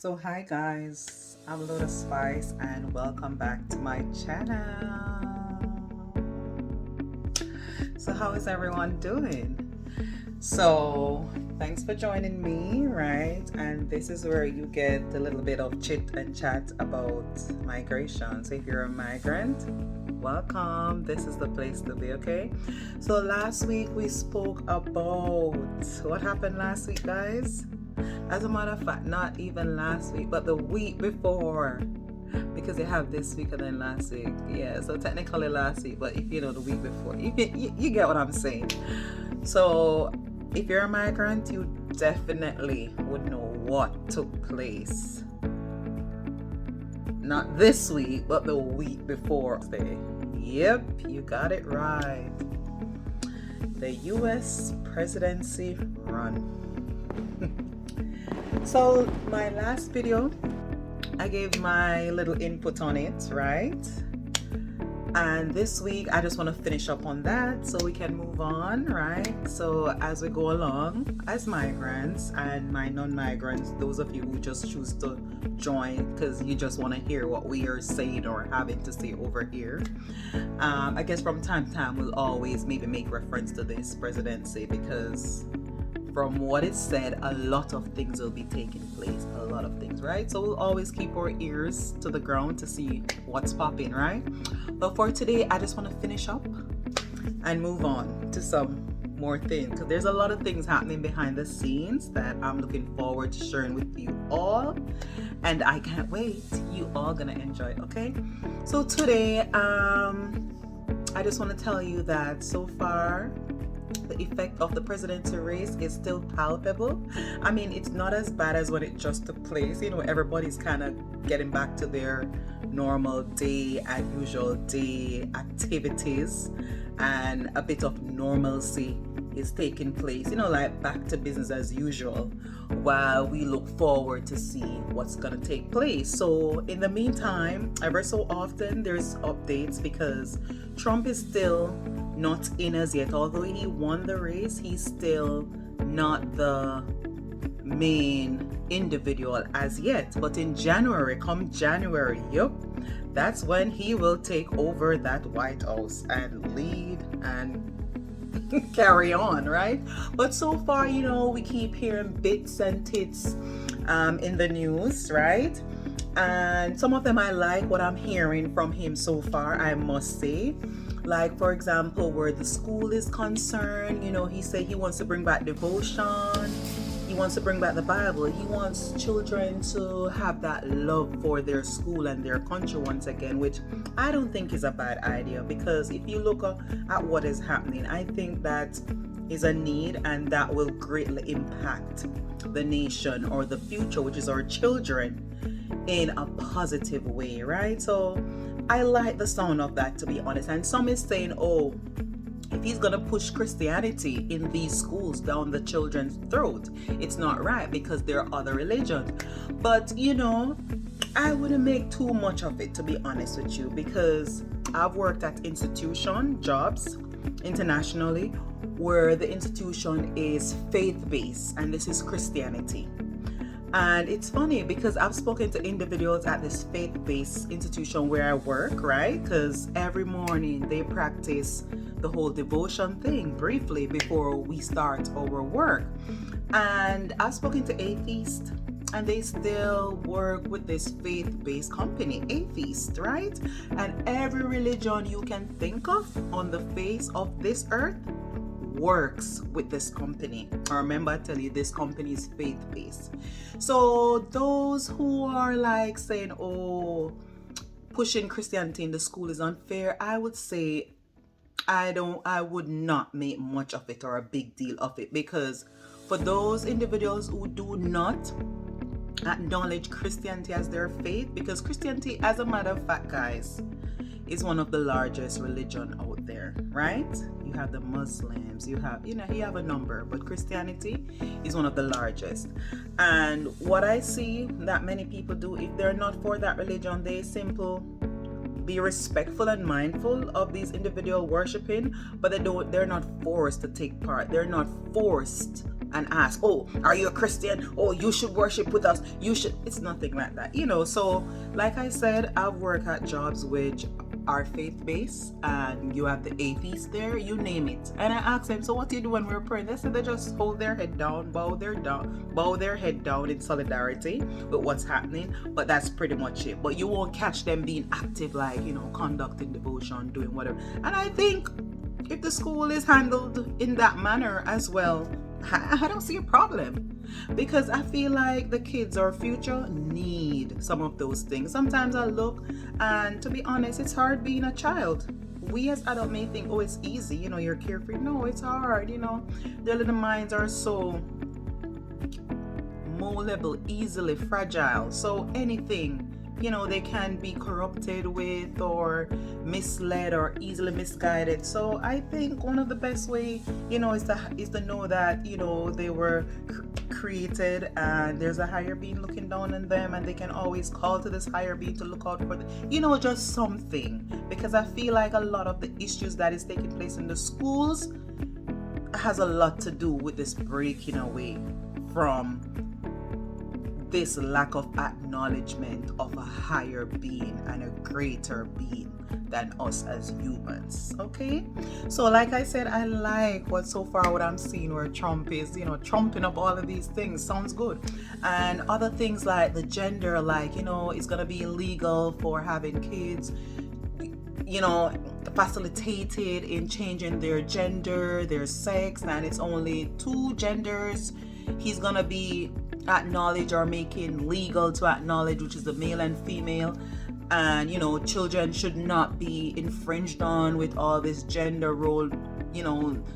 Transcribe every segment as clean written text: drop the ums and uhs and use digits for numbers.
So hi guys, I'm Lotus Spice and welcome back to my channel. So how is everyone doing? So thanks for joining me, right? And this is where you get a little bit of chit and chat about migration. So if you're a migrant, welcome. This is the place to be, okay? So last week we spoke about what happened last week, guys. As a matter of fact, not even last week, but the week before, because they have this week and then last week. Yeah, so technically last week, but if you know the week before, you get what I'm saying. So if you're a migrant, you definitely would know what took place. Not this week, but the week before. Yep, you got it right. The US presidency run. So my last video, I gave my little input on it, right? And this week I just want to finish up on that so we can move on, right? So as we go along as migrants and my non-migrants, those of you who just choose to join because you just want to hear what we are saying or having to say over here, I guess from time to time we'll always maybe make reference to this presidency, because from what is said, a lot of things will be taking place, a lot of things, right? So we'll always keep our ears to the ground to see what's popping, right? But for today, I just want to finish up and move on to some more things, because there's a lot of things happening behind the scenes that I'm looking forward to sharing with you all, and I can't wait. You all gonna enjoy, okay? So today, I just want to tell you that so far, the effect of the presidency race is still palpable. I mean, it's not as bad as when it just took place. You know, everybody's kind of getting back to their normal day and usual day activities, and a bit of normalcy is taking place, you know, like back to business as usual, while we look forward to see what's gonna take place. So in the meantime, ever so often there's updates, because Trump is still not in as yet. Although he won the race, he's still not the main individual as yet. But in January, come January, yep, that's when he will take over that White House and lead and carry on, right? But so far, you know, we keep hearing bits and tits in the news, right? And some of them I like what I'm hearing from him so far, I must say. Like, for example, where the school is concerned, you know, he said he wants to bring back devotion. He wants to bring back the Bible. He wants children to have that love for their school and their country once again, which I don't think is a bad idea, because if you look at what is happening, I think that is a need, and that will greatly impact the nation or the future, which is our children, in a positive way, right? So I like the sound of that, to be honest. And some is saying, oh, if he's gonna push Christianity in these schools down the children's throat, it's not right, because there are other religions. But you know, I wouldn't make too much of it, to be honest with you, because I've worked at institution jobs internationally where the institution is faith-based, and this is Christianity. And it's funny because I've spoken to individuals at this faith-based institution where I work, right? Because every morning they practice the whole devotion thing briefly before we start our work. And I've spoken to atheists, and they still work with this faith-based company, atheist, right? And every religion you can think of on the face of this earth works with this company. I remember I tell you, this company is faith-based. So those who are like saying, oh, pushing Christianity in the school is unfair, I would say I would not make much of it or a big deal of it, because for those individuals who do not acknowledge Christianity as their faith, because Christianity, as a matter of fact, guys, is one of the largest religion out there, right? You have the Muslims, you have a number, but Christianity is one of the largest. And what I see that many people do, if they're not for that religion, they simply be respectful and mindful of these individual worshiping, but they're not forced to take part. They're not forced and ask, oh, are you a Christian? Oh, you should worship with us. You should. It's nothing like that, So, like I said, I've worked at jobs which are faith-based, and you have the atheists there, you name it. And I asked them, so what do you do when we're praying? They said they just hold their head down, bow their head down in solidarity with what's happening. But that's pretty much it. But you won't catch them being active, like, conducting devotion, doing whatever. And I think if the school is handled in that manner as well, I don't see a problem, because I feel like the kids, our future, need some of those things. Sometimes I look, and to be honest, it's hard being a child. We as adults may think, oh, it's easy, you're carefree. No, it's hard, Their little minds are so moldable, easily fragile. So anything, they can be corrupted with or misled or easily misguided. So I think one of the best way, is to know that, they were created, and there's a higher being looking down on them, and they can always call to this higher being to look out for them, just something. Because I feel like a lot of the issues that is taking place in the schools has a lot to do with this breaking away from this lack of acknowledgement of a higher being and a greater being than us as humans. Okay, so like I said, I like what I'm seeing, where Trump is trumping up all of these things. Sounds good. And other things like the gender, like it's gonna be illegal for having kids facilitated in changing their gender, their sex, and it's only 2 genders he's gonna be acknowledge or making legal to acknowledge, which is the male and female. And children should not be infringed on with all this gender role,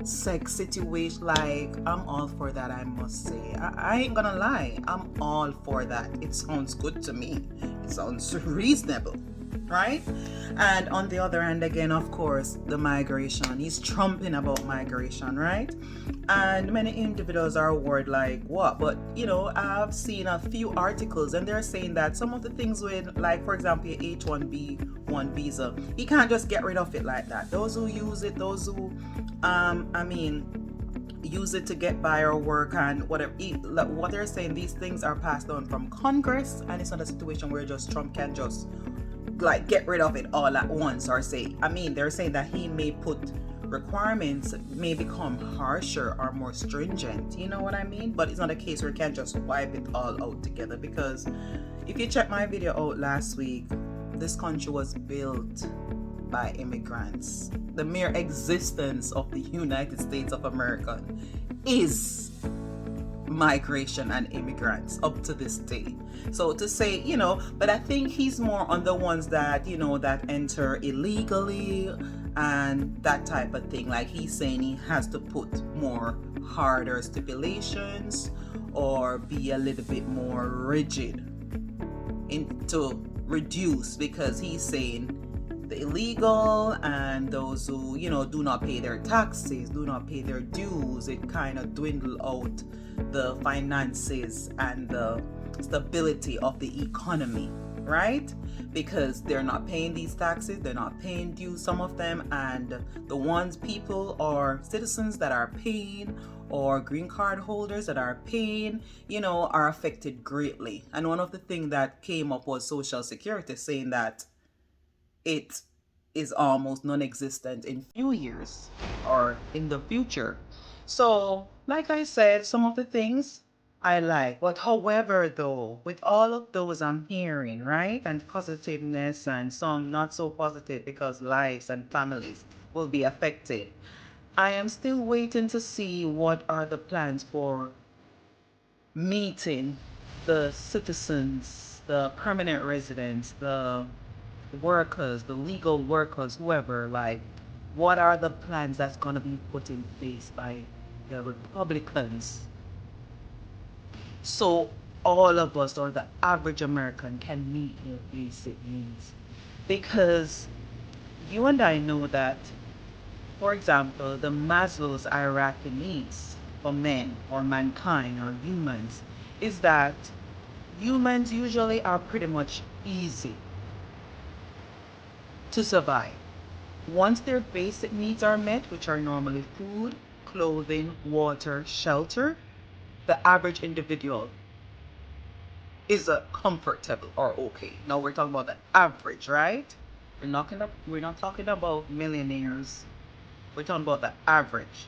sex situation. Like, I'm all for that, I must say. I ain't gonna lie, I'm all for that. It sounds good to me. It sounds reasonable, right? And on the other hand, again, of course, the migration. He's trumping about migration, right? And many individuals are worried, like, what? But I've seen a few articles, and they're saying that some of the things with, like, for example, H1B1 visa, you can't just get rid of it like that. Those who use it, those who use it to get by or work and whatever, what they're saying, these things are passed on from Congress, and it's not a situation where just Trump can just like get rid of it all at once, or say, they're saying that he may put requirements, may become harsher or more stringent, you know what I mean? But it's not a case where you can't just wipe it all out together, because if you check my video out last week, this country was built by immigrants. The mere existence of the United States of America is migration and immigrants up to this day. So to say, but I think he's more on the ones that, that enter illegally and that type of thing. Like, he's saying he has to put more harder stipulations or be a little bit more rigid to reduce, because he's saying the illegal and those who, do not pay their taxes, do not pay their dues, it kind of dwindle out the finances and the stability of the economy, right? Because they're not paying these taxes, they're not paying dues, some of them, and the ones, people or citizens that are paying, or green card holders that are paying, are affected greatly. And one of the things that came up was Social Security, saying that it is almost non-existent in few years or in the future. So, like I said, some of the things I like. But however, though, with all of those I'm hearing, right, and positiveness and some not so positive because lives and families will be affected, I am still waiting to see what are the plans for meeting the citizens, the permanent residents, the workers, the legal workers, whoever. Like, what are the plans that's going to be put in place by the Republicans, so all of us, or the average American, can meet their basic needs? Because you and I know that, for example, the Maslow's hierarchy needs for men or mankind or humans is that humans usually are pretty much easy to survive. Once their basic needs are met, which are normally food, clothing, water, shelter, the average individual is a comfortable or okay. Now we're talking about the average, right? We're not talking about millionaires. We're talking about the average.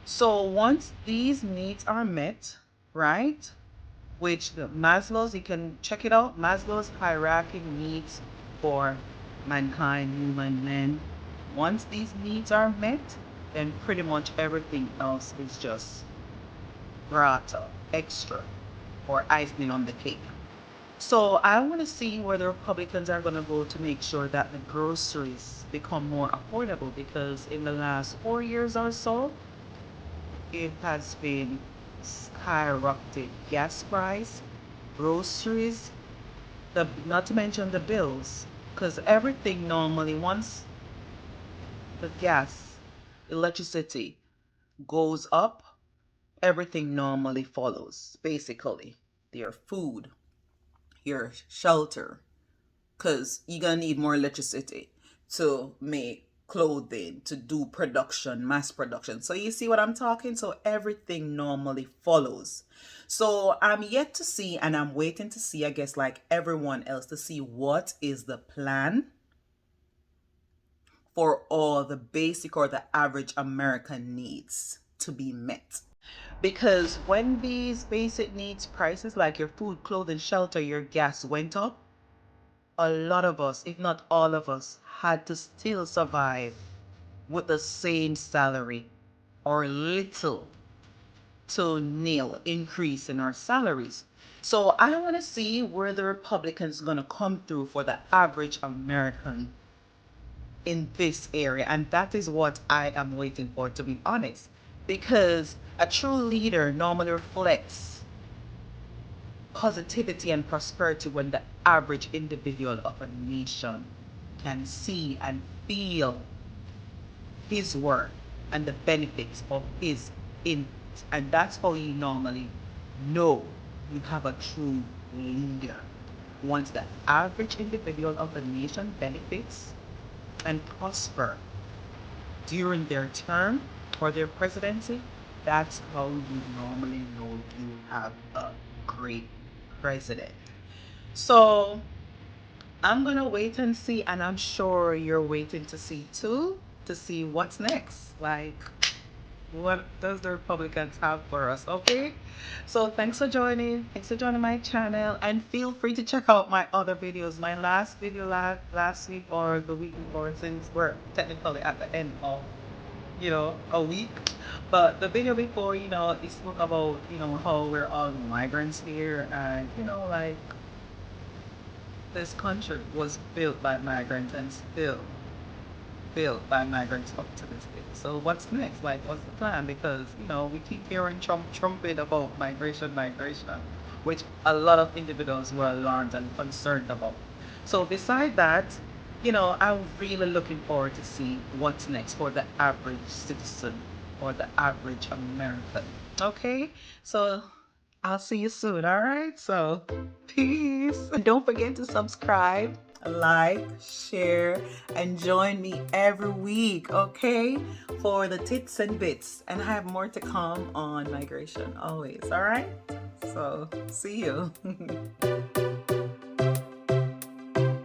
So once these needs are met, right? Which the Maslow's, you can check it out. Maslow's hierarchy needs for mankind, human, men. Once these needs are met, then pretty much everything else is just grata, extra, or icing on the cake. So I want to see where the Republicans are going to go to make sure that the groceries become more affordable, because in the last 4 years or so, it has been skyrocketed. Gas price, groceries, the not to mention the bills, because everything normally once the gas, electricity goes up, everything normally follows. Basically, your food, your shelter, because you're gonna need more electricity to make clothing, to do production, mass production. So you see what I'm talking? So everything normally follows. So I'm yet to see, and I'm waiting to see, I guess, like everyone else, to see what is the plan for all the basic or the average American needs to be met. Because when these basic needs prices like your food, clothing, shelter, your gas went up, a lot of us, if not all of us, had to still survive with the same salary or little to nil increase in our salaries. So I want to see where the Republicans going to come through for the average American in this area. And that is what I am waiting for, to be honest. Because a true leader normally reflects positivity and prosperity when the average individual of a nation can see and feel his work and the benefits of his in, and that's how you normally know you have a true leader. Once the average individual of a nation benefits and prosper during their term or their presidency, that's how you normally know you have a great president. So I'm gonna wait and see, and I'm sure you're waiting to see too, to see what's next. Like, what does the Republicans have for us? Okay. So thanks for joining. Thanks for joining my channel, and feel free to check out my other videos. My last video last week or the week before, since we're technically at the end of a week. But the video before, it spoke about, how we're all migrants here, and like this country was built by migrants and still built by migrants up to this day. So what's next? Like, what's the plan? Because, we keep hearing trumpet about migration, which a lot of individuals were alarmed and concerned about. So beside that, I'm really looking forward to see what's next for the average citizen or the average American. Okay? So I'll see you soon, all right? So, peace. And don't forget to subscribe, like, share, and join me every week, okay? For the tits and bits. And I have more to come on migration always, all right? So, see you.